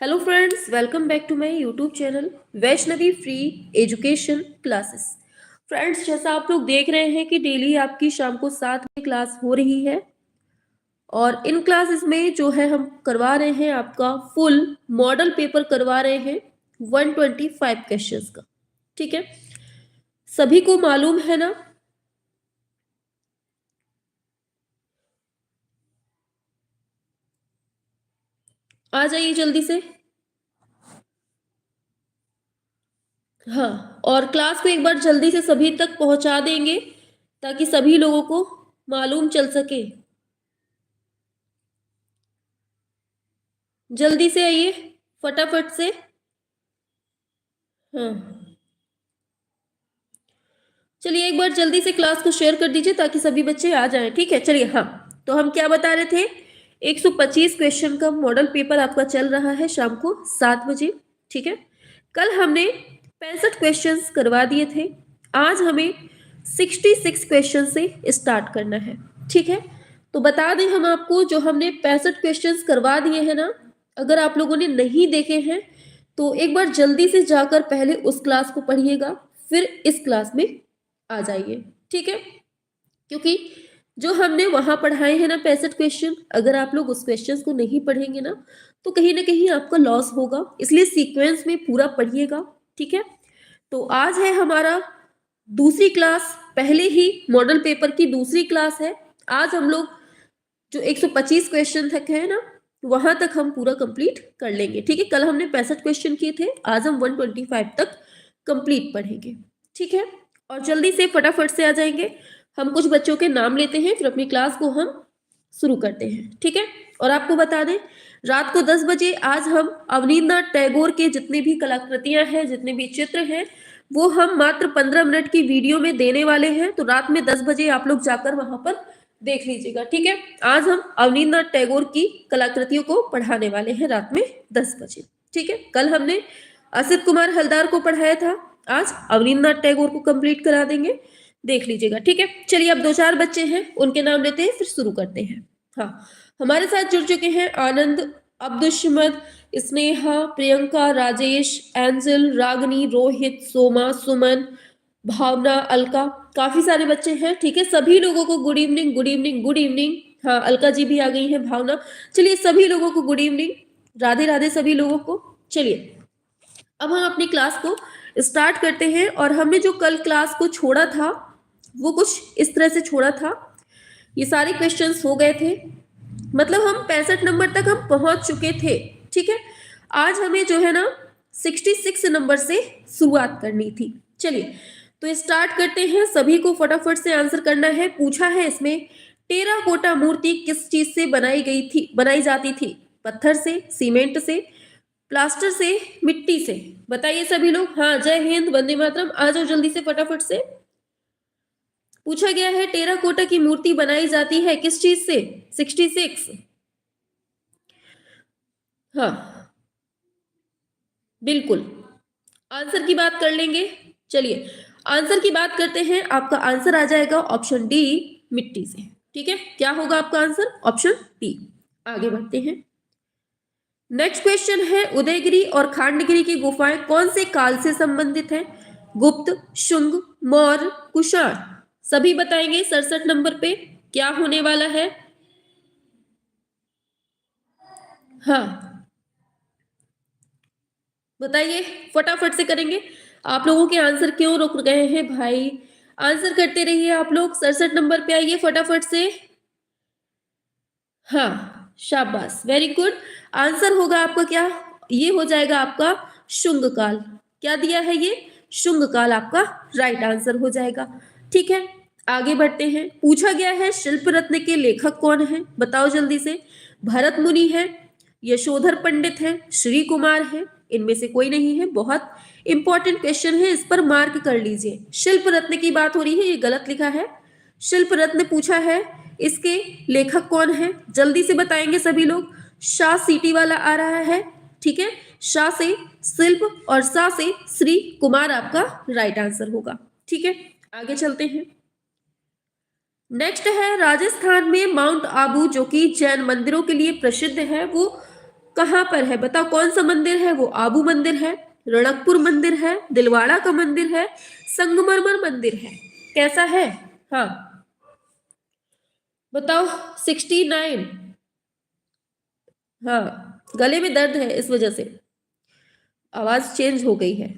Hello friends, welcome back to my YouTube channel Vaishnavi free education classes. Friends, जैसा आप लोग देख रहे हैं कि डेली आपकी शाम को 7 बजे क्लास हो रही है और इन क्लासेस में जो है हम करवा रहे हैं आपका फुल मॉडल पेपर करवा रहे हैं 125 क्वेश्चंस का। ठीक है, सभी को मालूम है ना? आ जाइए जल्दी से। हाँ, और क्लास को एक बार जल्दी से सभी तक पहुंचा देंगे ताकि सभी लोगों को मालूम चल सके। जल्दी से आइए, फटाफट से। हाँ, चलिए एक बार जल्दी से क्लास को शेयर कर दीजिए ताकि सभी बच्चे आ जाएं। ठीक है, चलिए। हाँ, तो हम क्या बता रहे थे? 125 क्वेश्चन का मॉडल पेपर आपका चल रहा है शाम को 7 बजे। ठीक है, कल हमने 65 क्वेश्चंस करवा दिए थे। आज हमें 66 क्वेश्चन से स्टार्ट करना है। ठीक है, तो बता दें हम आपको, जो हमने 65 क्वेश्चंस करवा दिए हैं ना, अगर आप लोगों ने नहीं देखे हैं तो एक बार जल्दी से जाकर पहले उस क्लास को पढ़िएगा, फिर इस क्लास में आ जाइए। ठीक है, क्योंकि जो हमने वहां पढ़ाए हैं ना 65 क्वेश्चन, अगर आप लोग उस क्वेश्चंस को नहीं पढ़ेंगे ना कहीं आपका लॉस होगा। इसलिए सीक्वेंस में पूरा पढ़िएगा। ठीक है, तो आज है हमारा दूसरी क्लास, पहले ही मॉडल पेपर की दूसरी क्लास है। आज हम लोग जो 125 क्वेश्चन तक है ना, वहां तक हम पूरा कंप्लीट कर लेंगे। ठीक है, कल हमने 65 क्वेश्चन किए थे, आज हम 125 तक कंप्लीट पढ़ेंगे। ठीक है, और जल्दी से फटाफट से आ जाएंगे। हम कुछ बच्चों के नाम लेते हैं, फिर अपनी क्लास को हम शुरू करते हैं। ठीक है, और आपको बता दें, रात को 10 बजे आज हम अवनींद्रनाथ टैगोर के जितने भी कलाकृतियां हैं, जितने भी चित्र हैं, वो हम मात्र 15 मिनट की वीडियो में देने वाले हैं। तो रात में 10 बजे आप लोग जाकर वहां पर देख लीजिएगा। ठीक है, आज हम अवनींद्रनाथ टैगोर की कलाकृतियों को पढ़ाने वाले हैं रात में 10 बजे। ठीक है, कल हमने असित कुमार हलदार को पढ़ाया था, आज अवनींद्रनाथ टैगोर को कंप्लीट करा देंगे, देख लीजिएगा। ठीक है, चलिए अब 2-4 बच्चे हैं, उनके नाम लेते हैं, फिर शुरू करते हैं। हाँ, हमारे साथ जुड़ चुके हैं आनंद, अब्दुशमद, स्नेहा, प्रियंका, राजेश, एंजल, रागनी, रोहित, सोमा, सुमन, भावना, अलका, काफी सारे बच्चे हैं। ठीक है, सभी लोगों को good evening, good evening, good evening. हाँ, अलका जी भी आ गई हैं, भावना। चलिए सभी लोगों को गुड इवनिंग, राधे राधे सभी लोगों को। चलिए अब हम अपनी क्लास को स्टार्ट करते हैं। और हमने जो कल क्लास को छोड़ा था वो कुछ इस तरह से छोड़ा था। ये सारे क्वेश्चंस हो गए थे, मतलब हम 65 नंबर तक हम पहुंच चुके थे। ठीक है, आज हमें जो है ना 66 नंबर से शुरुआत करनी थी। चलिए तो स्टार्ट करते हैं, सभी को फटाफट से आंसर करना है। पूछा है इसमें, टेराकोटा मूर्ति किस चीज से बनाई गई थी, बनाई जाती थी? पत्थर से, सीमेंट से, प्लास्टर से, मिट्टी से? बताइए सभी लोग। हाँ, जय हिंद, वंदे मातरम। आ जाओ जल्दी से फटाफट से। पूछा गया है टेराकोटा की मूर्ति बनाई जाती है किस चीज से? 66। हाँ, बिल्कुल, आंसर की बात कर लेंगे। चलिए आंसर की बात करते हैं, आपका आंसर आ जाएगा ऑप्शन डी, मिट्टी से। ठीक है, क्या होगा आपका आंसर? Option D. आगे बढ़ते हैं। नेक्स्ट क्वेश्चन है, उदयगिरी और खांडगिरी की गुफाएं कौन से काल से संबंधित हैं? गुप्त, शुंग, मौर्य, कुषाण? सभी बताएंगे 67 नंबर पे क्या होने वाला है। हाँ, बताइए, फटाफट से करेंगे। आप लोगों के आंसर क्यों रुक गए हैं भाई? आंसर करते रहिए आप लोग। 67 नंबर पे आइए फटाफट से। हाँ, शाबाश, वेरी गुड। आंसर होगा आपका क्या? ये हो जाएगा आपका शुंग काल। क्या दिया है ये? शुंग काल आपका राइट आंसर हो जाएगा। ठीक है, आगे बढ़ते हैं। पूछा गया है शिल्प रत्न के लेखक कौन है? बताओ जल्दी से। भरत मुनि है, यशोधर पंडित है, श्री कुमार है, इनमें से कोई नहीं है। बहुत इंपॉर्टेंट क्वेश्चन है, इस पर मार्क कर लीजिए। शिल्प रत्न की बात हो रही है, ये गलत लिखा है। शिल्प रत्न पूछा है, इसके लेखक कौन है? जल्दी से बताएंगे सभी लोग। शाह सीटी वाला आ रहा है। ठीक है, शाह से शिल्प और शाह से श्री कुमार आपका राइट आंसर होगा। ठीक है, आगे चलते हैं। नेक्स्ट है, राजस्थान में माउंट आबू जो कि जैन मंदिरों के लिए प्रसिद्ध है, वो कहाँ पर है? बताओ कौन सा मंदिर है वो? आबू मंदिर है, रणकपुर मंदिर है, दिलवाड़ा का मंदिर है, संगमरमर मंदिर है, कैसा है? हाँ बताओ। 69। हाँ गले में दर्द है इस वजह से आवाज चेंज हो गई है,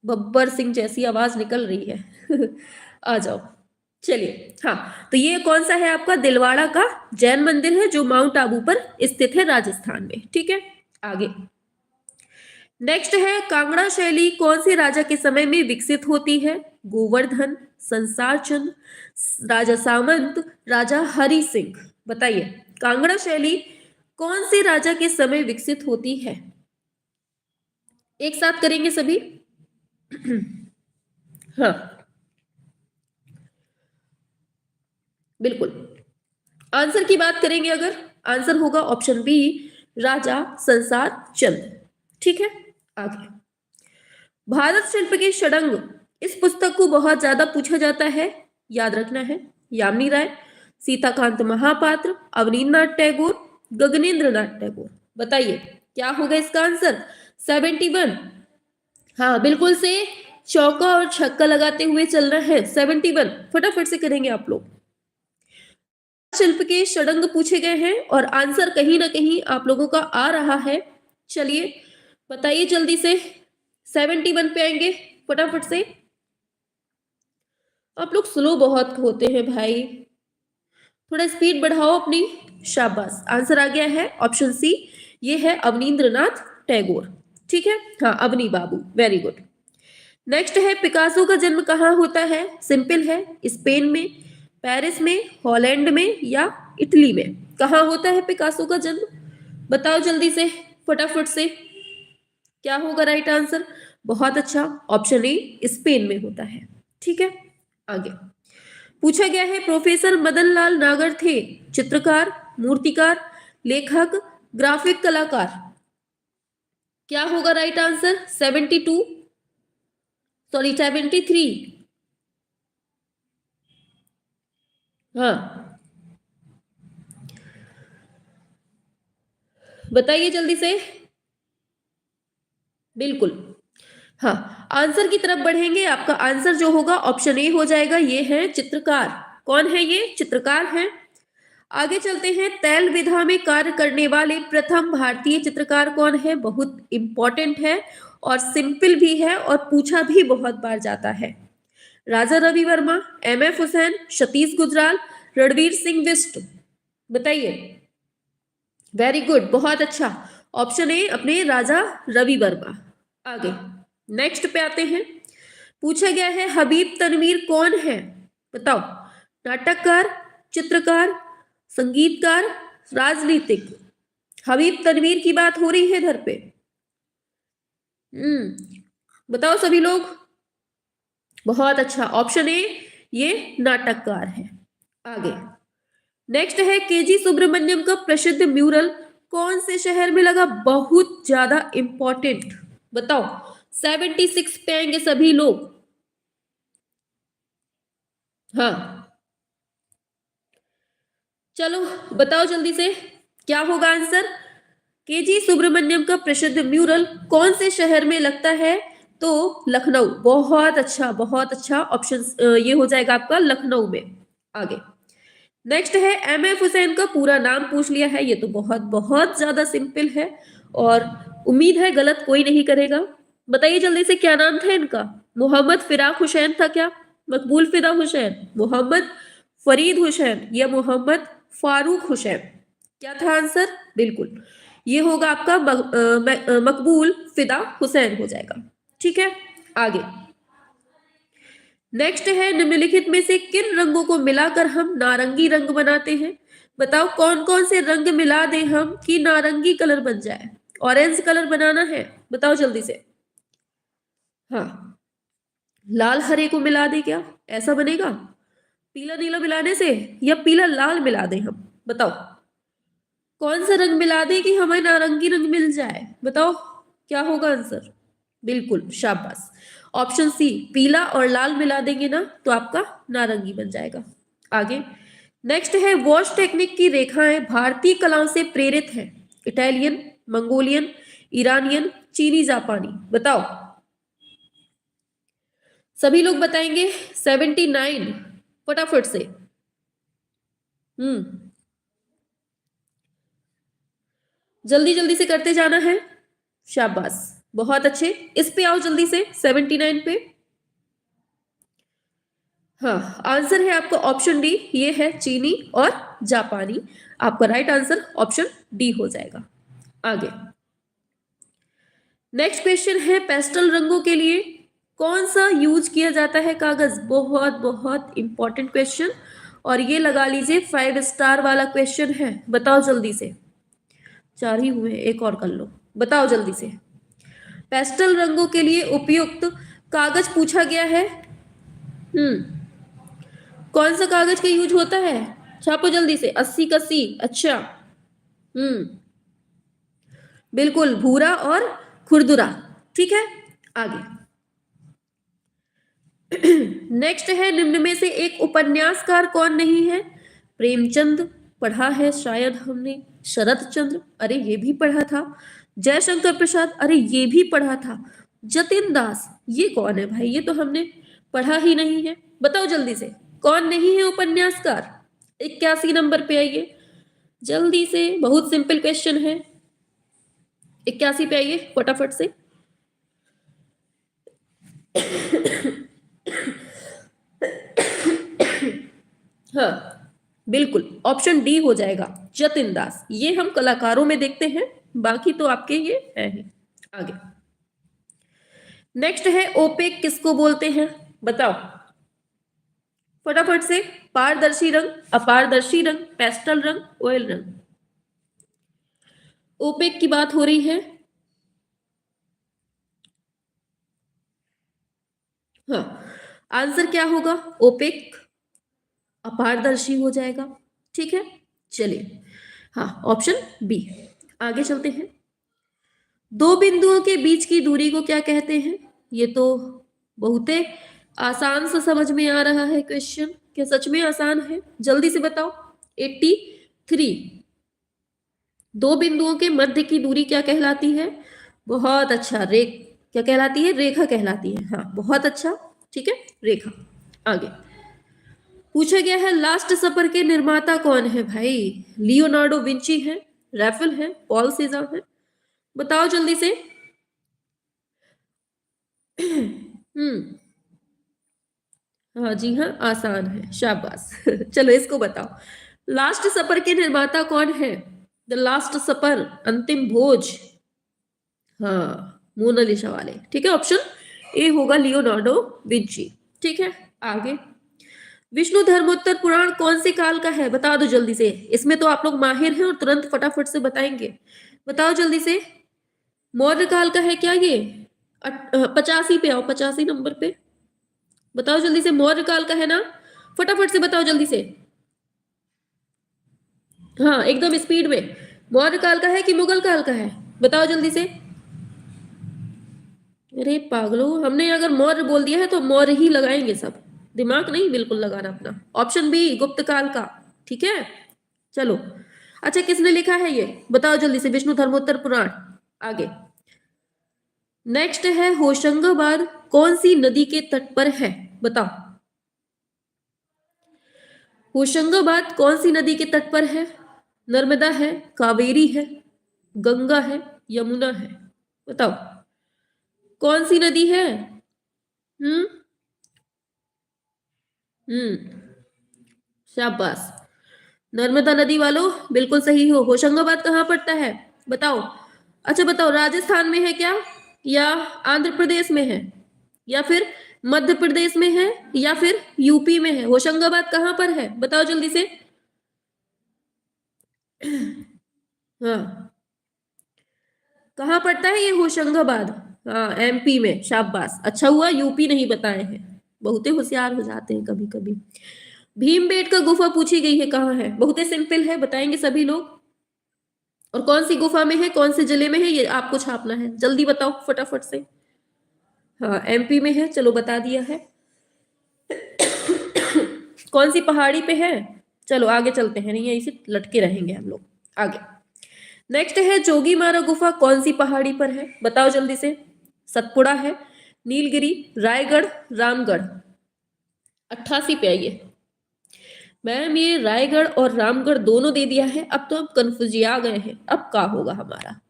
बब्बर सिंह जैसी आवाज निकल रही है। आ जाओ। चलिए हाँ, तो ये कौन सा है आपका? दिलवाड़ा का जैन मंदिर है जो माउंट आबू पर स्थित है राजस्थान में। ठीक है, आगे नेक्स्ट है, कांगड़ा शैली कौन से राजा के समय में विकसित होती है? गोवर्धन, संसार चंद, राजा सामंत, राजा हरि सिंह। बताइए कांगड़ा शैली कौन से राजा के समय विकसित होती है? एक साथ करेंगे सभी। हाँ बिल्कुल, आंसर की बात करेंगे अगर, आंसर होगा ऑप्शन बी, राजा संसार चंद। ठीक है, आगे भारत शिल्प के षडंग, इस पुस्तक को बहुत ज्यादा पूछा जाता है, याद रखना है। यामिनी राय, सीताकांत महापात्र, अवनींद्रनाथ टैगोर, गगनेंद्र नाथ टैगोर। बताइए क्या होगा इसका आंसर? 71। हाँ बिल्कुल से चौका और छक्का लगाते हुए चलना है। 71 फटाफट से करेंगे आप लोग। शिल्प के षडंग पूछे गए हैं और आंसर कहीं ना कहीं आप लोगों का आ रहा है। चलिए बताइए जल्दी से, 71 पे आएंगे फटाफट से। आप लोग स्लो बहुत होते हैं भाई, थोड़ा स्पीड बढ़ाओ अपनी। शाबाश, आंसर आ गया है ऑप्शन सी, ये है अवनींद्रनाथ टैगोर। ठीक है, हाँ अवनी बाबू, वेरी गुड। नेक्स्ट है, पिकासो का जन्म कहाँ होता है? सिंपल है, स्पेन में, पेरिस में, हॉलैंड में या इटली में? कहाँ होता है पिकासो का जन्म? बताओ जल्दी से फटाफट से, क्या होगा राइट आंसर? बहुत अच्छा, ऑप्शन ए स्पेन में होता है। ठीक है, आगे पूछा गया है, प्रोफेसर मदन लाल नागर थे चित्रकार, मूर्तिकार, लेखक, ग्राफिक कलाकार। क्या होगा राइट आंसर? 72, सॉरी 73। हाँ बताइए जल्दी से। बिल्कुल, हाँ आंसर की तरफ बढ़ेंगे, आपका आंसर जो होगा ऑप्शन ए हो जाएगा, ये है चित्रकार। कौन है ये? चित्रकार है। आगे चलते हैं, तैल विधा में कार्य करने वाले प्रथम भारतीय चित्रकार कौन है? बहुत इंपॉर्टेंट है और सिंपल भी है और पूछा भी बहुत बार जाता है। Raja Ravi Varma, M F Hussain, Satish Gujral, Ranveer Singh Bisht. बताइए। वेरी गुड, बहुत अच्छा, ऑप्शन ए अपने राजा रवि वर्मा। आगे नेक्स्ट पे आते हैं, पूछा गया है, हबीब तनवीर कौन है? बताओ, नाटककार, चित्रकार, संगीतकार, राजनीतिक। हबीब तनवीर की बात हो रही है इधर पे। बताओ सभी लोग। बहुत अच्छा, ऑप्शन ए ये नाटककार है। आगे नेक्स्ट है, केजी सुब्रमण्यम का प्रसिद्ध म्यूरल कौन से शहर में लगा? बहुत ज्यादा इंपॉर्टेंट, बताओ। 76 पे आएंगे सभी लोग। हाँ चलो बताओ जल्दी से, क्या होगा आंसर? केजी सुब्रमण्यम का प्रसिद्ध म्यूरल कौन से शहर में लगता है? तो लखनऊ। बहुत अच्छा, बहुत अच्छा, ऑप्शन ये हो जाएगा आपका लखनऊ में। आगे नेक्स्ट है, एम एफ हुसैन का पूरा नाम पूछ लिया है, ये तो बहुत बहुत ज्यादा सिंपल है और उम्मीद है गलत कोई नहीं करेगा। बताइए जल्दी से, क्या नाम था इनका? मोहम्मद फिराक हुसैन था क्या? मकबूल फिदा हुसैन, मोहम्मद फरीद हुसैन या मोहम्मद फारूक हुसैन? क्या था आंसर? बिल्कुल ये होगा आपका मकबूल फिदा हुसैन हो जाएगा। ठीक है, आगे नेक्स्ट है, निम्नलिखित में से किन रंगों को मिलाकर हम नारंगी रंग बनाते हैं? बताओ कौन कौन से रंग मिला दें हम कि नारंगी कलर बन जाए? ऑरेंज कलर बनाना है, बताओ जल्दी से। हाँ लाल हरे को मिला दे क्या, ऐसा बनेगा? पीला नीला मिलाने से या पीला लाल मिला दें हम? बताओ कौन सा रंग मिला दे कि हमें नारंगी रंग मिल जाए? बताओ क्या होगा आंसर? बिल्कुल शाबाश, ऑप्शन सी, पीला और लाल मिला देंगे ना तो आपका नारंगी बन जाएगा। आगे नेक्स्ट है, वॉश टेक्निक की रेखाएं भारतीय कलाओं से प्रेरित हैं। इटालियन, मंगोलियन, ईरानियन, चीनी, जापानी? बताओ, सभी लोग बताएंगे। 79, फटाफट से। जल्दी जल्दी से करते जाना है। शाबाश, बहुत अच्छे। इस पे आओ जल्दी से, 79 पे। हाँ, आंसर है आपका ऑप्शन डी, ये है चीनी और जापानी। आपका राइट आंसर ऑप्शन डी हो जाएगा। आगे नेक्स्ट क्वेश्चन है, पेस्टल रंगों के लिए कौन सा यूज किया जाता है कागज? बहुत बहुत इंपॉर्टेंट क्वेश्चन, और ये लगा लीजिए 5 स्टार वाला क्वेश्चन है। बताओ जल्दी से, 4 ही हुए, एक और कर लो। बताओ जल्दी से, पेस्टल रंगों के लिए उपयुक्त कागज पूछा गया है। कौन सा कागज का यूज होता है? छापो जल्दी से, 80 का सी। अच्छा, बिल्कुल, भूरा और खुरदुरा। ठीक है, आगे नेक्स्ट है, निम्न में से एक उपन्यासकार कौन नहीं है? प्रेमचंद पढ़ा है शायद हमने, शरत चंद्र, अरे ये भी पढ़ा था। जयशंकर प्रसाद, अरे ये भी पढ़ा था। जतिन दास, ये कौन है भाई? ये तो हमने पढ़ा ही नहीं है। बताओ जल्दी से, कौन नहीं है उपन्यासकार? 81 नंबर पे आइए जल्दी से, बहुत सिंपल क्वेश्चन है। 81 पे आइए फटाफट से। हाँ, बिल्कुल, ऑप्शन डी हो जाएगा, जतिन दास। ये हम कलाकारों में देखते हैं, बाकी तो आपके ये है ही। आगे नेक्स्ट है, ओपेक किसको बोलते हैं? बताओ फटाफट से। पारदर्शी रंग, अपारदर्शी रंग, पेस्टल रंग, ऑयल रंग? ओपेक की बात हो रही है। हाँ, आंसर क्या होगा? ओपेक अपारदर्शी हो जाएगा। ठीक है, चलिए, हाँ, ऑप्शन बी। आगे चलते हैं, दो बिंदुओं के बीच की दूरी को क्या कहते हैं? ये तो बहुत आसान सा समझ में आ रहा है क्वेश्चन। क्या सच में आसान है? जल्दी से बताओ। 83, दो बिंदुओं के मध्य की दूरी क्या कहलाती है? बहुत अच्छा, क्या कहलाती है? रेखा कहलाती है। हाँ, बहुत अच्छा, ठीक है, रेखा। आगे पूछा गया है, लास्ट सपर के निर्माता कौन है भाई? लियोनार्डो विंची है, रैफल है, पॉल सीजर है? बताओ जल्दी से। हाँ जी हाँ, आसान है, शाबाश। चलो इसको बताओ, लास्ट सपर के निर्माता कौन है? द लास्ट सपर, अंतिम भोज। हाँ, मोनालिसा वाले। ठीक है, ऑप्शन ए होगा लियोनार्डो विंची। ठीक है, आगे विष्णु धर्मोत्तर पुराण कौन से काल का है? बता दो जल्दी से, इसमें तो आप लोग माहिर हैं और तुरंत फटाफट से बताएंगे। बताओ जल्दी से, मौर्य काल का है क्या ये? 85 पे आओ, 85 नंबर पे। बताओ जल्दी से, मौर्य काल का है ना? फटाफट से बताओ जल्दी से। हाँ, एकदम स्पीड में। मौर्य काल का है कि मुगल काल का है? बताओ जल्दी से। अरे पागलो, हमने अगर मौर्य बोल दिया है तो मौर्य ही लगाएंगे सब, दिमाग नहीं बिल्कुल लगाना अपना। ऑप्शन बी, गुप्त काल का। ठीक है, चलो। अच्छा, किसने लिखा है ये? बताओ जल्दी से, विष्णु धर्मोत्तर पुराण। आगे नेक्स्ट है, होशंगाबाद कौन सी नदी के तट पर है? बताओ, होशंगाबाद कौन सी नदी के तट पर है? नर्मदा है, कावेरी है, गंगा है, यमुना है? बताओ, कौन सी नदी है? हम्म हम्म शाबाश, नर्मदा नदी वालों, बिल्कुल सही हो। होशंगाबाद कहाँ पड़ता है? बताओ। अच्छा बताओ, राजस्थान में है क्या, या आंध्र प्रदेश में है, या फिर मध्य प्रदेश में है, या फिर यूपी में है? होशंगाबाद कहाँ पर है? बताओ जल्दी से। हाँ, कहाँ पड़ता है ये होशंगाबाद? हाँ, एमपी में। शाबाश, अच्छा हुआ यूपी नहीं बताए हैं, बहुते होशियार हो जाते हैं कभी कभी। भीमबेटका गुफा पूछी गई है, कहाँ है? बहुत सिंपल है, बताएंगे सभी लोग। और कौन सी गुफा में है, कौन से जिले में है, ये आपको छापना है। जल्दी बताओ फटाफट से। हाँ, एमपी में है, चलो बता दिया है। कौन सी पहाड़ी पे है? चलो आगे चलते हैं, नहीं यहीं से लटके रहेंगे हम लोग। आगे नेक्स्ट है जोगीमारा गुफा कौन सी पहाड़ी पर है, बताओ जल्दी से। सतपुड़ा है, नीलगिरी, रायगढ़, रामगढ़। 88 पे आइए। मैम ये रायगढ़ और रामगढ़ दोनों दे दिया है, अब तो हम कंफ्यूजिया गए हैं, अब क्या होगा हमारा,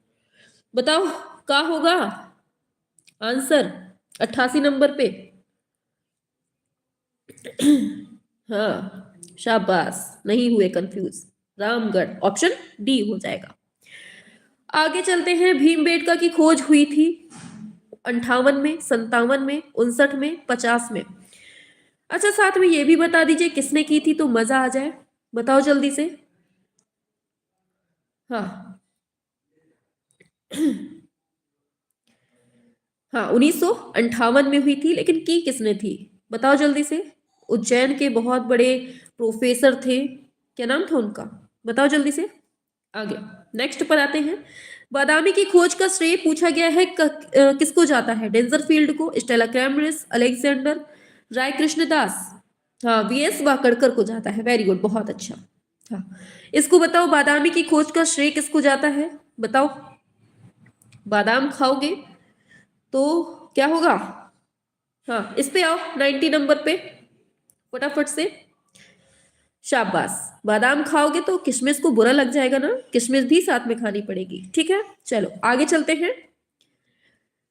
बताओ क्या होगा आंसर 88 नंबर पे। हाँ शाबाश, नहीं हुए कंफ्यूज, रामगढ़ ऑप्शन डी हो जाएगा। आगे चलते हैं, भीमबेटका की खोज हुई थी 58 में, 57 में, 59 में, 50 में। अच्छा साथ में ये भी बता दीजिए किसने की थी तो मजा आ जाए, बताओ जल्दी से। हाँ हाँ 1958 में हुई थी, लेकिन की किसने थी, बताओ जल्दी से। उज्जैन के बहुत बड़े प्रोफेसर थे, क्या नाम था उनका, बताओ जल्दी से। आगे नेक्स्ट पर आते हैं, बादामी की खोज का श्रेय पूछा गया है किसको जाता है, डेंजरफील्ड को, स्टेला कैम्ब्रिस, अलेक्जेंडर, राय कृष्णदास। हाँ वीएस वाकड़कर को जाता है, वेरी गुड, बहुत अच्छा। हाँ इसको बताओ, बादामी की खोज का श्रेय किसको जाता है, बताओ। बादाम खाओगे तो क्या होगा, हाँ इस पे आओ 90 नंबर पे फटाफट से। शाबाश, बादाम खाओगे तो किशमिश को बुरा लग जाएगा ना, किशमिश भी साथ में खानी पड़ेगी, ठीक है। चलो आगे चलते हैं,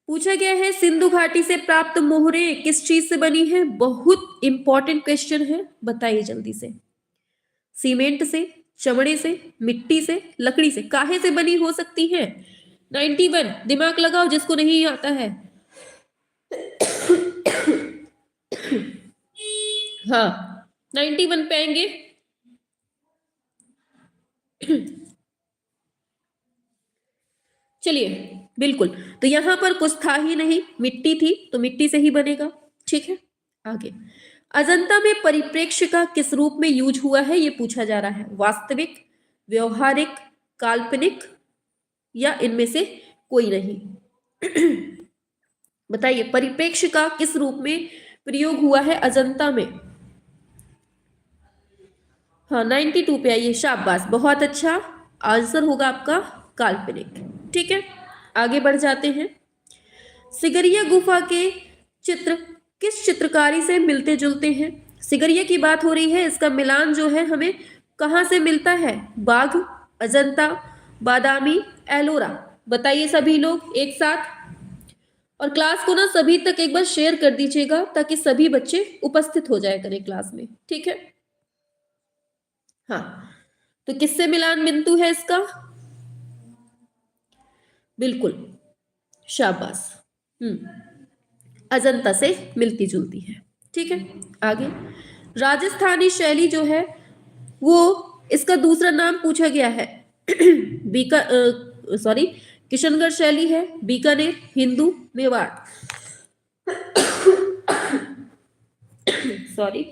पूछा गया है सिंधु घाटी से प्राप्त मोहरें किस चीज से बनी है, बहुत इंपॉर्टेंट क्वेश्चन है, बताइए जल्दी से। सीमेंट से, चमड़े से, मिट्टी से, लकड़ी से, काहे से बनी हो सकती है। 91, दिमाग लगाओ जिसको नहीं आता है। हाँ 91 पे आएंगे। चलिए बिल्कुल, तो यहां पर कुछ था ही नहीं, मिट्टी थी तो मिट्टी से ही बनेगा, ठीक है। आगे, अजंता में परिप्रेक्ष्य का किस रूप में यूज हुआ है ये पूछा जा रहा है, वास्तविक, व्यवहारिक, काल्पनिक, या इनमें से कोई नहीं। बताइए परिप्रेक्ष्य का किस रूप में प्रयोग हुआ है अजंता में। हाँ 92 पे आइए, शाबाश बहुत अच्छा, आंसर होगा आपका काल्पनिक, ठीक है। आगे बढ़ जाते हैं, सिगरिया गुफा के चित्र किस चित्रकारी से मिलते जुलते हैं, सिगरिया की बात हो रही है, इसका मिलान जो है हमें कहाँ से मिलता है, बाघ, अजंता, बादामी, एलोरा। बताइए सभी लोग एक साथ, और क्लास को ना सभी तक एक बार शेयर कर दीजिएगा ताकि सभी बच्चे उपस्थित हो जाए करें क्लास में, ठीक है। हाँ तो किससे मिलान बिंदु है इसका, बिल्कुल शाबाश, अजंता से मिलती जुलती है, ठीक है। आगे, राजस्थानी शैली जो है वो, इसका दूसरा नाम पूछा गया है, बीका सॉरी किशनगढ़ शैली है, बीकानेर, हिंदू, मेवाड़। सॉरी,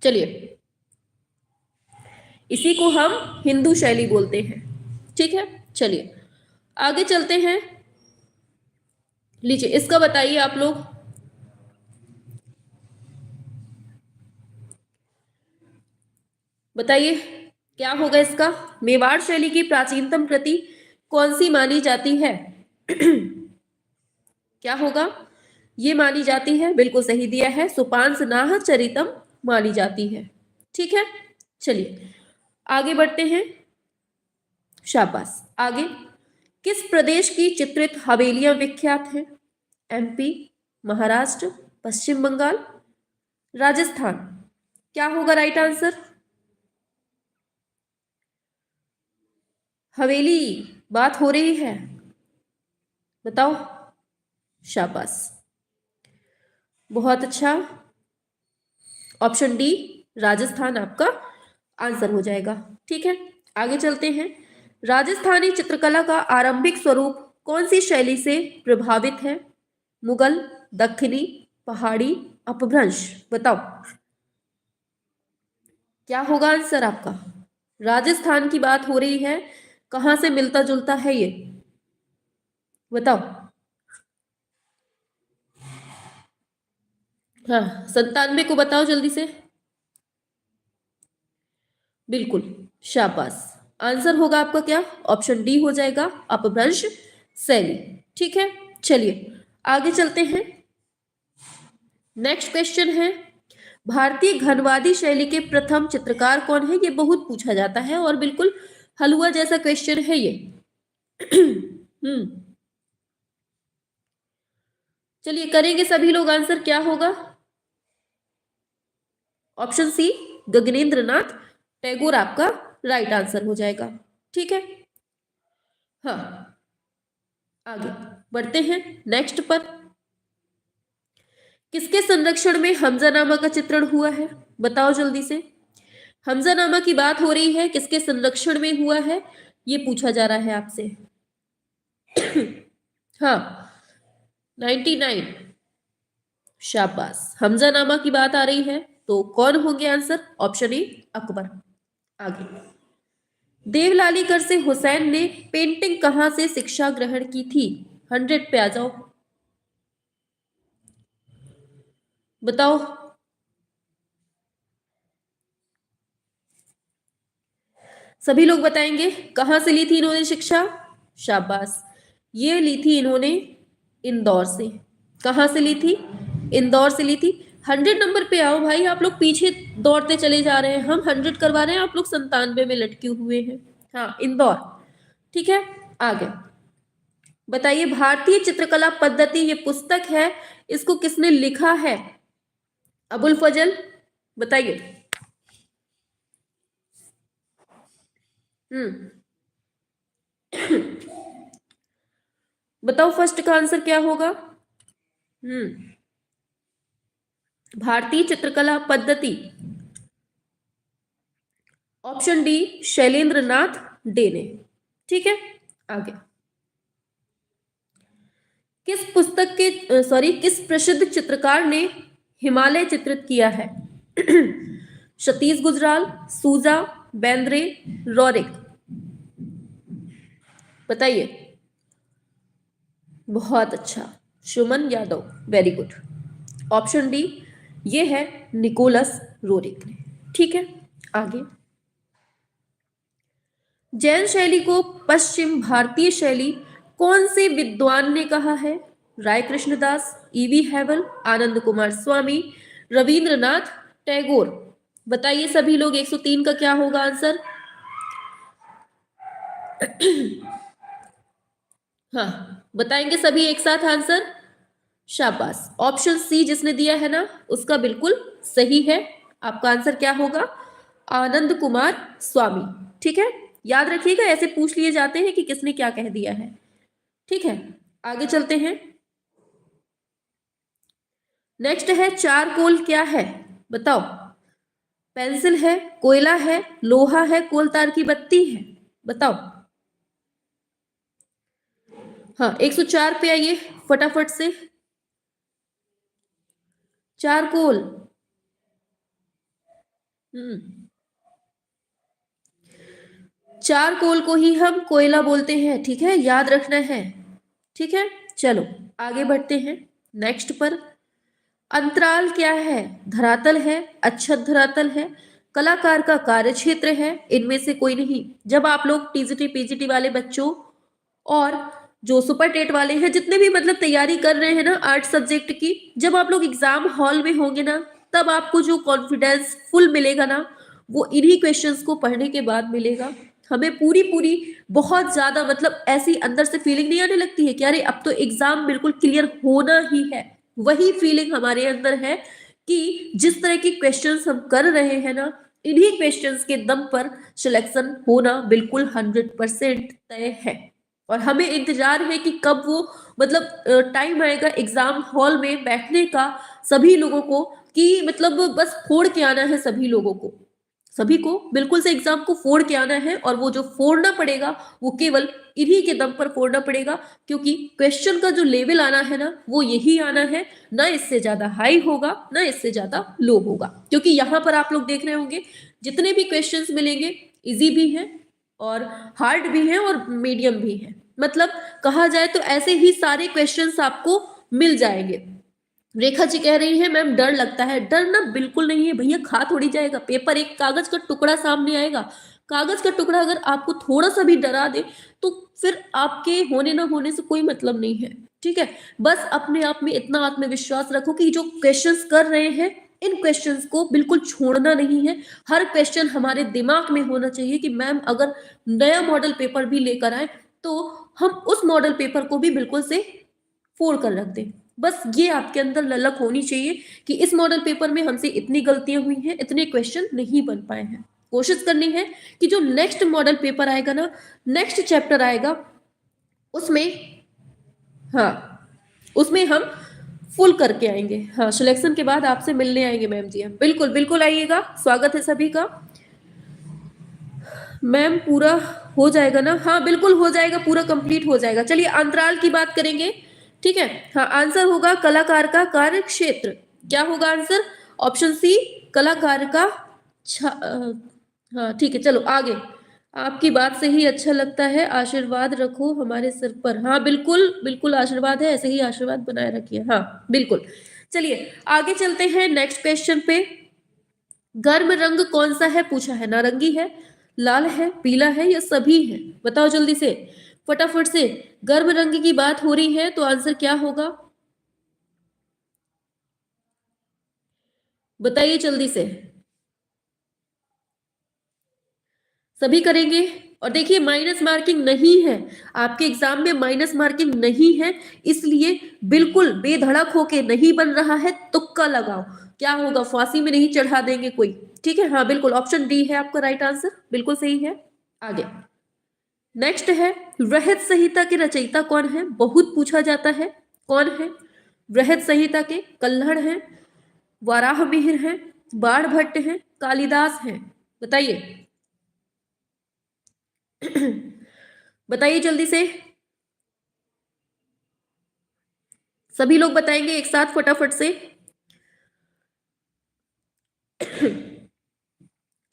चलिए इसी को हम हिंदू शैली बोलते हैं, ठीक है। चलिए आगे चलते हैं, लीजिए इसका बताइए आप लोग। बताइए क्या होगा इसका, मेवाड़ शैली की प्राचीनतम कृति कौन सी मानी जाती है। क्या होगा, ये मानी जाती है, बिल्कुल सही दिया है, सुपांसनाह चरितम मानी जाती है, ठीक है। चलिए आगे बढ़ते हैं, शाबाश। आगे, किस प्रदेश की चित्रित हवेलियां विख्यात हैं, एमपी, महाराष्ट्र, पश्चिम बंगाल, राजस्थान। क्या होगा राइट आंसर, हवेली बात हो रही है, बताओ। शाबाश बहुत अच्छा, ऑप्शन डी राजस्थान आपका आंसर हो जाएगा, ठीक है। आगे चलते हैं, राजस्थानी चित्रकला का आरंभिक स्वरूप कौन सी शैली से प्रभावित है, मुगल, दक्षिणी, पहाड़ी, अपभ्रंश। बताओ क्या होगा आंसर आपका, राजस्थान की बात हो रही है, कहां से मिलता जुलता है ये, बताओ। हाँ 97 को बताओ जल्दी से। बिल्कुल, शाबाश। आंसर होगा आपका क्या? ऑप्शन डी हो जाएगा, अपभ्रंश शैली। ठीक है, चलिए आगे चलते हैं। नेक्स्ट क्वेश्चन है, भारतीय घनवादी शैली के प्रथम चित्रकार कौन है? ये बहुत पूछा जाता है और बिल्कुल हलवा जैसा क्वेश्चन है ये। चलिए करेंगे सभी लोग, आंसर क्या होगा? ऑप्शन सी, गगनेंद्र नाथ टैगोर आपका राइट आंसर हो जाएगा। ठीक है, हाँ आगे बढ़ते हैं नेक्स्ट पर। किसके संरक्षण में हमजानामा का चित्रण हुआ है? बताओ जल्दी से। हमजानामा की बात हो रही है, किसके संरक्षण में हुआ है ये पूछा जा रहा है आपसे। हाँ 99, शाबाश। हमजानामा की बात आ रही है तो कौन होंगे आंसर? Option A, Akbar. आगे, देवलालीकर से हुसैन ने पेंटिंग कहां से शिक्षा ग्रहण की थी? 100 पे आ जाओ, बताओ। सभी लोग बताएंगे कहां से ली थी इन्होंने शिक्षा। शाबाश, ये ली थी इन्होंने इंदौर से। कहां से ली थी? इंदौर से ली थी। 100 नंबर पे आओ भाई, आप लोग पीछे दौड़ते चले जा रहे हैं। हम 100 करवा रहे हैं, आप लोग 97 में लटके हुए हैं। हाँ इंदौर। ठीक है, आगे बताइए, भारतीय चित्रकला पद्धति ये पुस्तक है, इसको किसने लिखा है? अबुल फजल, बताइए। बताओ फर्स्ट का आंसर क्या होगा? भारतीय चित्रकला पद्धति, ऑप्शन डी, शैलेंद्र नाथ डे ने। ठीक है, आगे, किस पुस्तक के किस प्रसिद्ध चित्रकार ने हिमालय चित्रित किया है? सतीश गुजराल, सूजा, बेंद्रे, रोरिक, बताइए। बहुत अच्छा, Suman Yadav, very good. Option D, ये है निकोलस रोरिक ने। ठीक है, आगे, जैन शैली को पश्चिम भारतीय शैली कौन से विद्वान ने कहा है? राय कृष्णदास, ईवी हैवल, आनंद कुमार स्वामी, रविंद्रनाथ टैगोर, बताइए सभी लोग। 103 का क्या होगा आंसर? हाँ बताएंगे सभी एक साथ आंसर। शाबाश, ऑप्शन सी जिसने दिया है ना उसका बिल्कुल सही है। आपका आंसर क्या होगा? आनंद कुमार स्वामी। ठीक है, याद रखिएगा, ऐसे पूछ लिए जाते हैं कि किसने क्या कह दिया है। ठीक है, आगे चलते हैं। नेक्स्ट है, चारकोल क्या है? बताओ। पेंसिल है, कोयला है, लोहा है, कोल तार की बत्ती है, बताओ। हाँ 104 पे आइए फटाफट से। चारकोल, चारकोल को ही हम कोयला बोलते हैं। ठीक है, याद रखना है। ठीक है, चलो आगे बढ़ते हैं नेक्स्ट पर। अंतराल क्या है? धरातल है, अच्छत धरातल है, कलाकार का कार्य क्षेत्र है, इनमें से कोई नहीं। जब आप लोग टीजीटी पीजीटी वाले बच्चों और जो सुपर टेट वाले हैं, जितने भी मतलब तैयारी कर रहे हैं ना आर्ट सब्जेक्ट की, जब आप लोग एग्जाम हॉल में होंगे ना, तब आपको जो कॉन्फिडेंस फुल मिलेगा ना, वो इन्हीं क्वेश्चंस को पढ़ने के बाद मिलेगा। हमें पूरी पूरी बहुत ज्यादा मतलब ऐसी अंदर से फीलिंग नहीं आने लगती है कि अरे अब तो एग्जाम बिल्कुल क्लियर होना ही है। वही फीलिंग हमारे अंदर है कि जिस तरह के क्वेश्चंस हम कर रहे हैं ना, इन्हीं क्वेश्चंस के दम पर सिलेक्शन होना बिल्कुल 100% तय है। और हमें इंतजार है कि कब वो मतलब टाइम आएगा एग्जाम हॉल में बैठने का सभी लोगों को, कि मतलब बस फोड़ के आना है सभी लोगों को। सभी को बिल्कुल से एग्जाम को फोड़ के आना है, और वो जो फोड़ना पड़ेगा वो केवल इन्हीं के दम पर फोड़ना पड़ेगा, क्योंकि क्वेश्चन का जो लेवल आना है ना वो यही आना है, ना इससे ज्यादा हाई होगा ना इससे ज्यादा लो होगा। क्योंकि यहाँ पर आप लोग देख रहे होंगे जितने भी क्वेश्चंस मिलेंगे इजी भी हैं और हार्ड भी हैं और मीडियम भी हैं। मतलब कहा जाए तो ऐसे ही सारे क्वेश्चंस आपको मिल जाएंगे। रेखा जी कह रही है मैम डर लगता है। डर ना बिल्कुल नहीं है भैया, खा थोड़ी जाएगा पेपर, एक कागज का टुकड़ा सामने आएगा। कागज का टुकड़ा अगर आपको थोड़ा सा भी डरा दे तो फिर आपके होने ना होने से कोई मतलब नहीं है। ठीक है, बस अपने आप में इतना आत्मविश्वास रखो कि जो क्वेश्चंस कर रहे हैं इन क्वेश्चंस को बिल्कुल छोड़ना नहीं है। हर क्वेश्चन हमारे दिमाग में होना चाहिए कि मैम अगर नया मॉडल पेपर भी लेकर आए तो हम उस मॉडल पेपर को भी बिल्कुल से फोड़ कर रख दें। बस ये आपके अंदर ललक होनी चाहिए कि इस मॉडल पेपर में हमसे इतनी गलतियां हुई हैं, इतने क्वेश्चन नहीं बन पाए हैं। कोशिश करनी है कि जो नेक्स्ट मॉडल पेपर आएगा ना, नेक्स्ट चैप्टर आएगा उसमें, हाँ उसमें हम फुल करके आएंगे। हाँ, सिलेक्शन के बाद आपसे मिलने आएंगे मैम जी, हम बिल्कुल बिल्कुल आइएगा, स्वागत है सभी का। मैम पूरा हो जाएगा ना? हाँ बिल्कुल हो जाएगा, पूरा कंप्लीट हो जाएगा। चलिए अंतराल की बात करेंगे, ठीक है। हाँ, आंसर होगा कलाकार का कार्य क्षेत्र। क्या होगा आंसर? ऑप्शन सी, कलाकार का हाँ ठीक है, चलो आगे। आपकी बात से ही अच्छा लगता है, आशीर्वाद रखो हमारे सिर पर। हाँ बिल्कुल बिल्कुल आशीर्वाद है, ऐसे ही आशीर्वाद बनाए रखिए। हाँ बिल्कुल। चलिए आगे चलते हैं नेक्स्ट क्वेश्चन पे। गर्म रंग कौन सा है पूछा है, नारंगी है, लाल है, पीला है या सभी है? बताओ जल्दी से, फटाफट से। गर्म रंग की बात हो रही है तो आंसर क्या होगा, बताइए जल्दी से। सभी करेंगे? और देखिए माइनस मार्किंग नहीं है, आपके एग्जाम में माइनस मार्किंग नहीं है, इसलिए बिल्कुल बेधड़क होके नहीं बन रहा है, तुक्का लगाओ। क्या होगा, फांसी में नहीं चढ़ा देंगे कोई। ठीक है, हाँ बिल्कुल ऑप्शन डी है आपका राइट आंसर, बिल्कुल सही है। आगे नेक्स्ट है, वृहद संहिता के रचयिता कौन है? बहुत पूछा जाता है, कौन है? वृहद संहिता के कल्हड़ हैं, वाराह मिहिर हैं, बाण भट्ट हैं, कालिदास हैं? बताइए बताइए जल्दी से, सभी लोग बताएंगे एक साथ फटाफट से।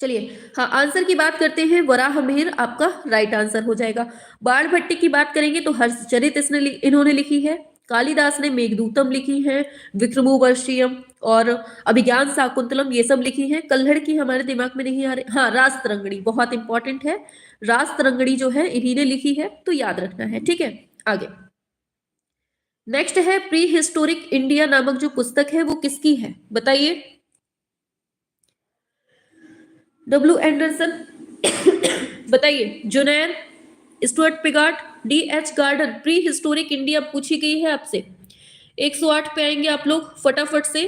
चलिए हाँ, आंसर की बात करते हैं, वराह मिहिर आपका राइट आंसर हो जाएगा। बाण भट्ट की बात करेंगे तो हर्षचरित इन्होंने लिखी है, कालिदास ने मेघदूतम लिखी है, विक्रमोर्वशीयम और अभिज्ञान शाकुंतलम ये सब लिखी है। कल्हड़ की हमारे दिमाग में नहीं आ रही, हाँ रास तरंगणी बहुत इंपॉर्टेंट है, रास तरंगणी जो है इन्हीं ने लिखी है, तो याद रखना है। ठीक है, आगे नेक्स्ट है, प्री हिस्टोरिक इंडिया नामक जो पुस्तक है वो किसकी है? बताइए। डब्ल्यू एंडरसन बताइए, जुनैर, Stuart Piggott, D H Gordon. Prehistoric India पूछी गई है आपसे, 108 पे आएंगे आप लोग फटाफट से।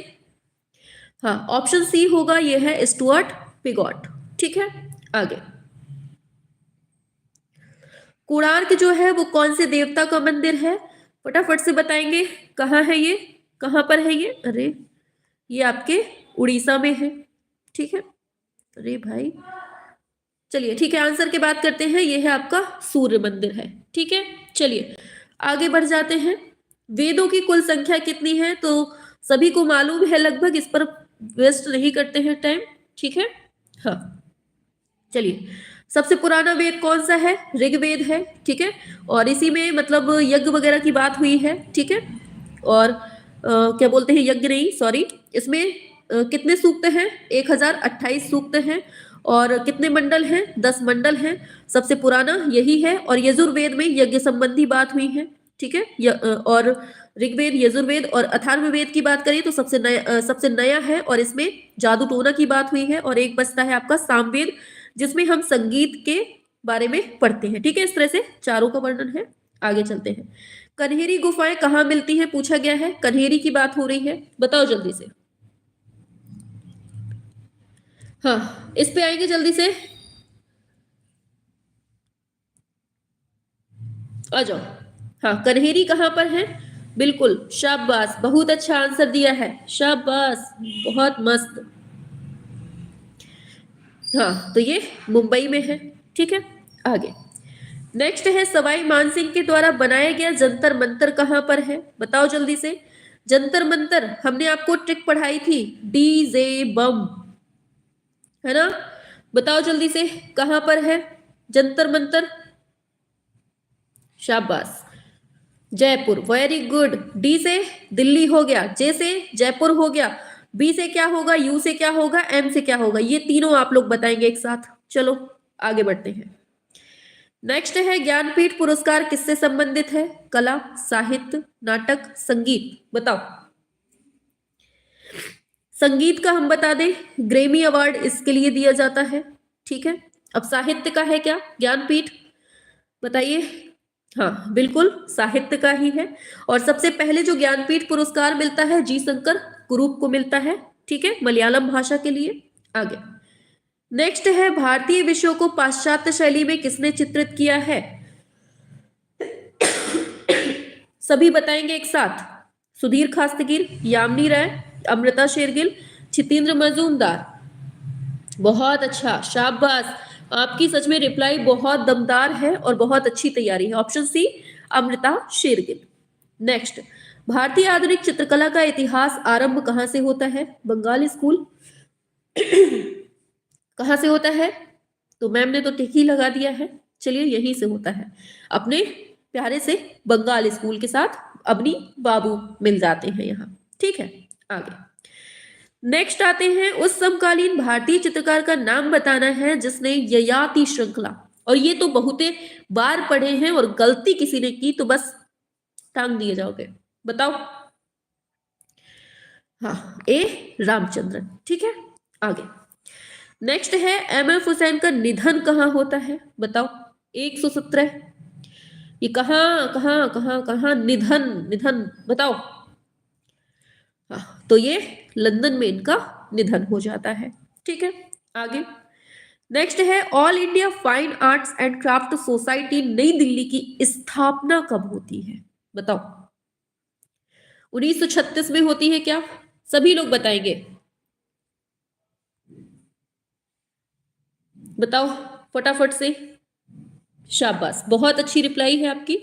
हाँ ऑप्शन सी होगा, ये है स्टुअर्ट पिगॉट। ठीक है, आगे कोणार्क जो है वो कौन से देवता का मंदिर है? फटाफट से बताएंगे, कहाँ है ये, कहाँ पर है ये? अरे ये आपके उड़ीसा में है। ठीक है, अरे भाई चलिए ठीक है, आंसर की बात करते हैं, ये है आपका सूर्य मंदिर है। ठीक है, चलिए आगे बढ़ जाते हैं। वेदों की कुल संख्या कितनी है? तो सभी को मालूम है लगभग, इस पर वेस्ट नहीं करते हैं टाइम। ठीक है, हाँ चलिए, सबसे पुराना वेद कौन सा है? ऋग्वेद है। ठीक है, और इसी में मतलब यज्ञ वगैरह की बात हुई है। ठीक है, और क्या बोलते हैं, यज्ञ नहीं सॉरी, इसमें कितने सूक्त हैं? 1028 सूक्त हैं। और कितने मंडल हैं? 10 मंडल हैं। सबसे पुराना यही है, और यजुर्वेद में यज्ञ संबंधी बात हुई है। ठीक है, और ऋग्वेद, यजुर्वेद और अथर्ववेद की बात करें तो सबसे नया है, और इसमें जादू टोना की बात हुई है। और एक बचता है आपका सामवेद, जिसमें हम संगीत के बारे में पढ़ते हैं। ठीक है, इस तरह से चारों का वर्णन है। आगे चलते हैं, कन्हेरी गुफाएं कहाँ मिलती हैं पूछा गया है, कन्हेरी की बात हो रही है, बताओ जल्दी से। हाँ इस पे आएंगे जल्दी से, आ जाओ। हाँ कन्हेरी कहाँ पर है? बिल्कुल शाबाश, बहुत अच्छा आंसर दिया है, शाबाश बहुत मस्त। हाँ तो ये मुंबई में है। ठीक है, आगे नेक्स्ट है, सवाई मानसिंह के द्वारा बनाया गया जंतर मंतर कहाँ पर है? बताओ जल्दी से। जंतर मंतर हमने आपको ट्रिक पढ़ाई थी, डीजे बम, है ना? बताओ जल्दी से, कहाँ पर है जंतर मंतर? शाबाश, जयपुर, वेरी गुड। डी से दिल्ली हो गया, जे से जयपुर हो गया, बी से क्या होगा, यू से क्या होगा, एम से क्या होगा, ये तीनों आप लोग बताएंगे एक साथ। चलो आगे बढ़ते हैं। नेक्स्ट है ज्ञानपीठ पुरस्कार किससे संबंधित है? कला, साहित्य, नाटक, संगीत, बताओ। संगीत का हम बता दें, ग्रेमी अवार्ड इसके लिए दिया जाता है, ठीक है। अब साहित्य का है क्या? ज्ञानपीठ, बताइए। हाँ बिल्कुल, साहित्य का ही है। और सबसे पहले जो ज्ञानपीठ पुरस्कार मिलता है जी शंकर कुरूप को मिलता है, ठीक है, मलयालम भाषा के लिए। आगे नेक्स्ट है भारतीय विषयों को पाश्चात्य शैली में किसने चित्रित किया है? सभी बताएंगे एक साथ। सुधीर खास्तेगिर, यामिनी राय, अमृता शेरगिल, छितेंद्र मजूमदार। बहुत अच्छा, शाबाश। आपकी सच में रिप्लाई बहुत दमदार है और बहुत अच्छी तैयारी है। Option C, Amrita Shergil. Next, भारतीय आधुनिक चित्रकला का इतिहास आरंभ कहां से होता है? बंगाल स्कूल। कहां से होता है? तो मैम ने तो टिक ही लगा दिया है। चलिए यहीं से होता है, अपने प्यारे से बंगाल स्कूल के साथ अवनी बाबू मिल जाते हैं यहाँ, ठीक है। आगे नेक्स्ट आते हैं, उस समकालीन भारतीय चित्रकार का नाम बताना है जिसने ययाति श्रृंखला, और ये तो बहुते बार पढ़े हैं और गलती किसी ने की तो बस टांग दिए जाओगे। बताओ। हाँ, ए रामचंद्रन, ठीक है। आगे नेक्स्ट है, एम एफ हुसैन का निधन कहाँ होता है? बताओ। 117, ये कहाँ कहाँ कहाँ कहाँ निधन, निधन बताओ। हाँ, तो ये लंदन में इनका निधन हो जाता है, ठीक है। आगे नेक्स्ट है, all India fine arts and craft society नई दिल्ली की स्थापना कब होती है? बताओ। 1936 में होती है क्या? सभी लोग बताएंगे, बताओ फटाफट से। शाबाश, बहुत अच्छी रिप्लाई है आपकी,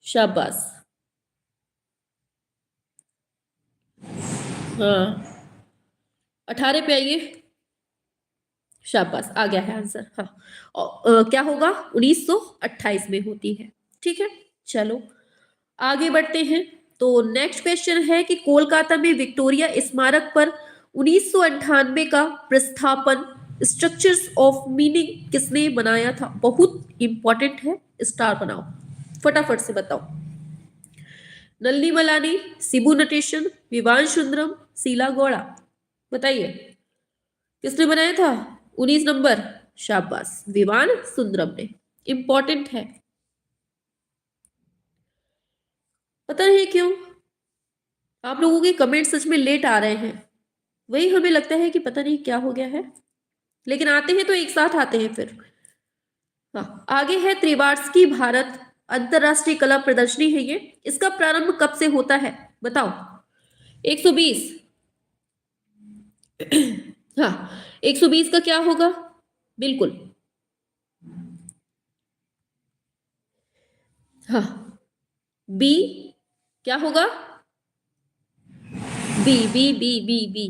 शाबाश। हाँ 18 पे आइए, शाबाश, आ गया है आंसर। हाँ क्या होगा? 1928 में होती है, ठीक है। चलो आगे बढ़ते हैं। तो नेक्स्ट क्वेश्चन है कि कोलकाता में विक्टोरिया स्मारक पर 1998 का प्रस्थापन स्ट्रक्चर्स ऑफ मीनिंग किसने बनाया था? बहुत इंपॉर्टेंट है, स्टार बनाओ फटाफट से बताओ। नल्ली मलानी, सिबू नटेशन, विवान सुंदरम, शीला गौड़ा, बताइए किसने बनाया था? 19 नंबर, शाबाश, विवान सुंदरम ने। इंपॉर्टेंट है, पता नहीं क्यों आप लोगों के कमेंट सच में लेट आ रहे हैं, वही हमें लगता है कि पता नहीं क्या हो गया है, लेकिन आते हैं तो एक साथ आते हैं फिर। हाँ आगे है, त्रिवार्ष्की भारत अंतरराष्ट्रीय कला प्रदर्शनी है ये, इसका प्रारंभ कब से होता है? बताओ। 120, हाँ 120 का क्या होगा? बिल्कुल, हाँ बी, क्या होगा? B B B B B,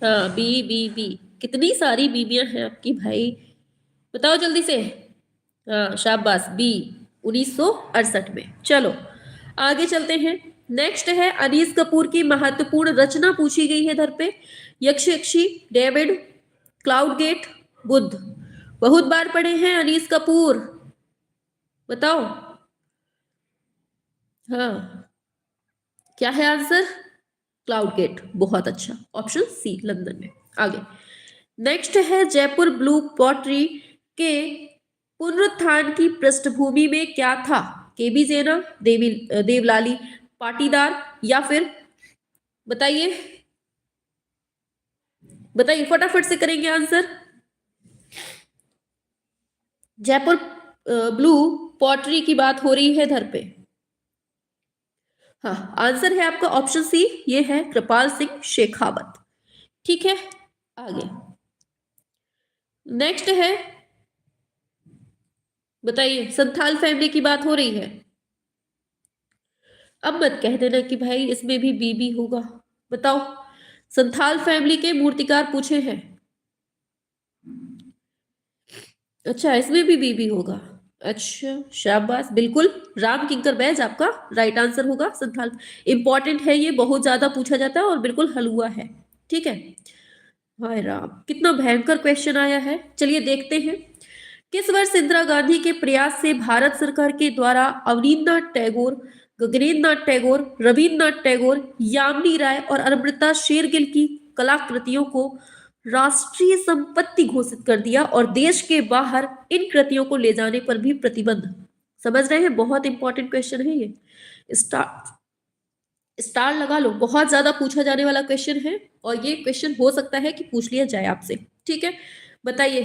हाँ बी बी बी। कितनी सारी बीबियां हैं आपकी भाई, बताओ जल्दी से। हाँ शाबाश, बी 1968 में। चलो आगे चलते हैं। नेक्स्ट है, अनीस कपूर की महत्वपूर्ण रचना पूछी गई है इधर पे। यक्ष यक्षी, डेविड, क्लाउड गेट, बुद्ध। बहुत बार पढ़े हैं अनीस कपूर, बताओ। हाँ क्या है आंसर? क्लाउड गेट, बहुत अच्छा, ऑप्शन सी लंदन में। आगे नेक्स्ट है, जयपुर ब्लू पॉटरी के पुनरुत्थान की पृष्ठभूमि में क्या था? केबी जेना, देवलाली पाटीदार, या फिर बताइए, बताइए फटाफट से करेंगे आंसर। जयपुर ब्लू पॉटरी की बात हो रही है इधर पे। हाँ आंसर है आपका ऑप्शन सी, ये है कृपाल सिंह शेखावत, ठीक है। आगे नेक्स्ट है, बताइए, संथाल फैमिली की बात हो रही है। अब मत कह देना कि भाई इसमें भी बीबी होगा, बताओ। संथाल फैमिली के मूर्तिकार पूछे हैं, अच्छा इसमें भी बीबी होगा, अच्छा, शाबाश, बिल्कुल। राम किंकर बैज आपका राइट आंसर होगा। संथाल इंपॉर्टेंट है, ये बहुत ज्यादा पूछा जाता है और बिल्कुल हलवा है। ठीक है। हाय राम, कितना भयंकर क्वेश्चन आया है। चलिए देखते हैं। किस वर्ष इंदिरा गांधी के प्रयास से भारत सरकार के द्वारा अवनींद्रनाथ टैगोर, गगनेंद्रनाथ टैगोर, रविन्द्रनाथ टैगोर, यामिनी राय और अमृता शेरगिल की कलाकृतियों को राष्ट्रीय संपत्ति घोषित कर दिया और देश के बाहर इन कृतियों को ले जाने पर भी प्रतिबंध। समझ रहे हैं, बहुत इंपॉर्टेंट क्वेश्चन है ये। स्टार स्टार लगा लो, बहुत ज्यादा पूछा जाने वाला क्वेश्चन है और ये क्वेश्चन हो सकता है कि पूछ लिया जाए आपसे। ठीक है, बताइए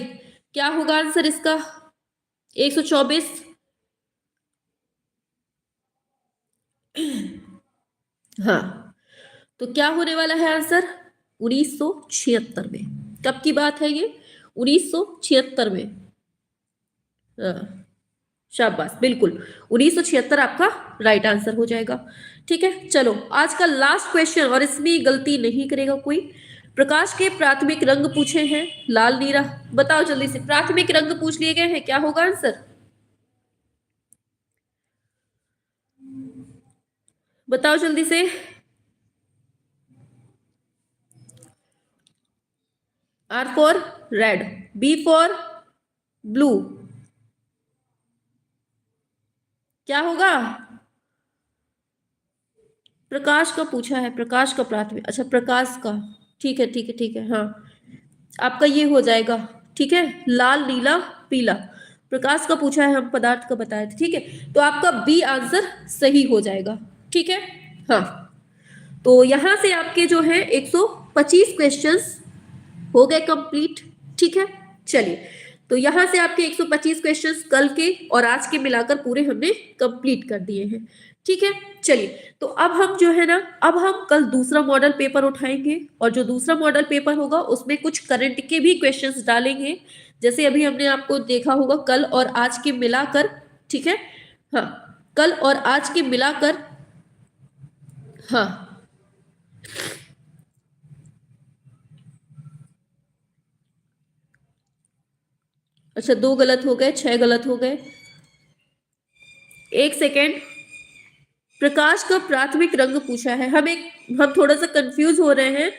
क्या होगा आंसर इसका। 124। हाँ, तो क्या होने वाला है आंसर। 1976 में। कब की बात है ये। 1976 में। हाँ, शाबाश, बिल्कुल। 1976 आपका राइट आंसर हो जाएगा। ठीक है, चलो आज का लास्ट क्वेश्चन, और इसमें गलती नहीं करेगा कोई। प्रकाश के प्राथमिक रंग पूछे हैं, लाल नीला। बताओ जल्दी से, प्राथमिक रंग पूछ लिए गए हैं, क्या होगा आंसर। बताओ जल्दी से। R for red, B for blue, क्या होगा। प्रकाश का पूछा है, प्रकाश का प्राथमिक, अच्छा प्रकाश का। ठीक है ठीक है ठीक है, हाँ आपका ये हो जाएगा। ठीक है, लाल नीला पीला। प्रकाश का पूछा है, हम पदार्थ का बताए थे। ठीक है, तो आपका बी आंसर सही हो जाएगा। ठीक है। हाँ, तो यहां से आपके जो है 125 क्वेश्चंस हो गए कंप्लीट। ठीक है, चलिए, तो यहां से आपके 125 क्वेश्चंस कल के और आज के मिलाकर पूरे हमने कंप्लीट कर दिए हैं। ठीक है, चलिए, तो अब हम जो है ना, अब हम कल दूसरा मॉडल पेपर उठाएंगे और जो दूसरा मॉडल पेपर होगा उसमें कुछ करंट के भी क्वेश्चंस डालेंगे, जैसे अभी हमने आपको देखा होगा कल और आज के मिलाकर। ठीक है, हाँ, कल और आज के मिलाकर। हाँ, अच्छा, 2 गलत हो गए, 6 गलत हो गए। एक सेकेंड। प्रकाश का प्राथमिक रंग पूछा है, हम थोड़ा सा कंफ्यूज हो रहे हैं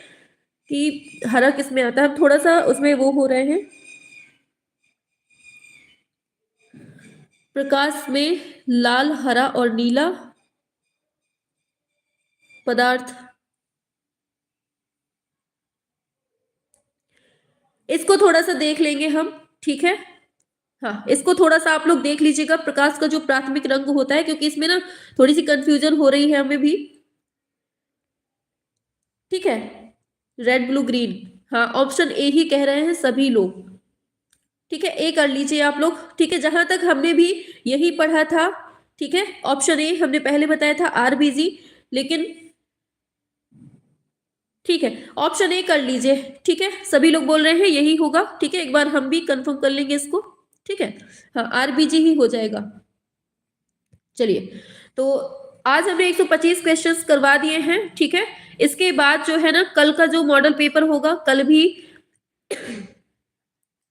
कि हरा किसमें आता है, हम थोड़ा सा उसमें वो हो रहे हैं। प्रकाश में लाल, हरा और नीला पदार्थ, इसको थोड़ा सा देख लेंगे हम। ठीक है, हाँ, इसको थोड़ा सा आप लोग देख लीजिएगा, प्रकाश का जो प्राथमिक रंग होता है, क्योंकि इसमें ना थोड़ी सी कंफ्यूजन हो रही है हमें भी। ठीक है, रेड ब्लू ग्रीन, हाँ ऑप्शन ए ही कह रहे हैं सभी लोग। ठीक है, ए कर लीजिए आप लोग। ठीक है, जहां तक हमने भी यही पढ़ा था। ठीक है, ऑप्शन ए हमने पहले बताया था, आरबीजी, लेकिन ठीक है, ऑप्शन ए कर लीजिए। ठीक है, सभी लोग बोल रहे हैं यही होगा। ठीक है, एक बार हम भी कंफर्म कर लेंगे इसको। ठीक है, हाँ आरबीजी ही हो जाएगा। चलिए, तो आज हमने 125 क्वेश्चंस करवा दिए हैं। ठीक है, इसके बाद जो है ना, कल का जो मॉडल पेपर होगा,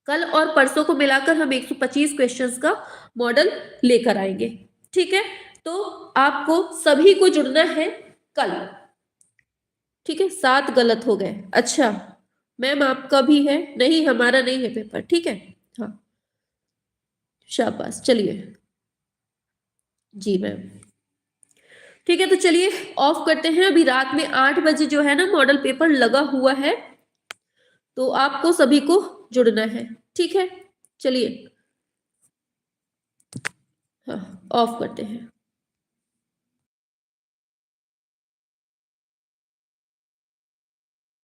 कल और परसों को मिलाकर हम 125 क्वेश्चंस का मॉडल लेकर आएंगे। ठीक है, तो आपको सभी को जुड़ना है कल। ठीक है, 7 गलत हो गए। अच्छा, मैम आपका भी है, नहीं हमारा नहीं है पेपर। ठीक है, हाँ, शाबाश, चलिए। जी मैम। ठीक है, तो चलिए ऑफ करते हैं। अभी रात में 8 बजे जो है ना मॉडल पेपर लगा हुआ है, तो आपको सभी को जुड़ना है। ठीक है, चलिए, हाँ ऑफ करते हैं।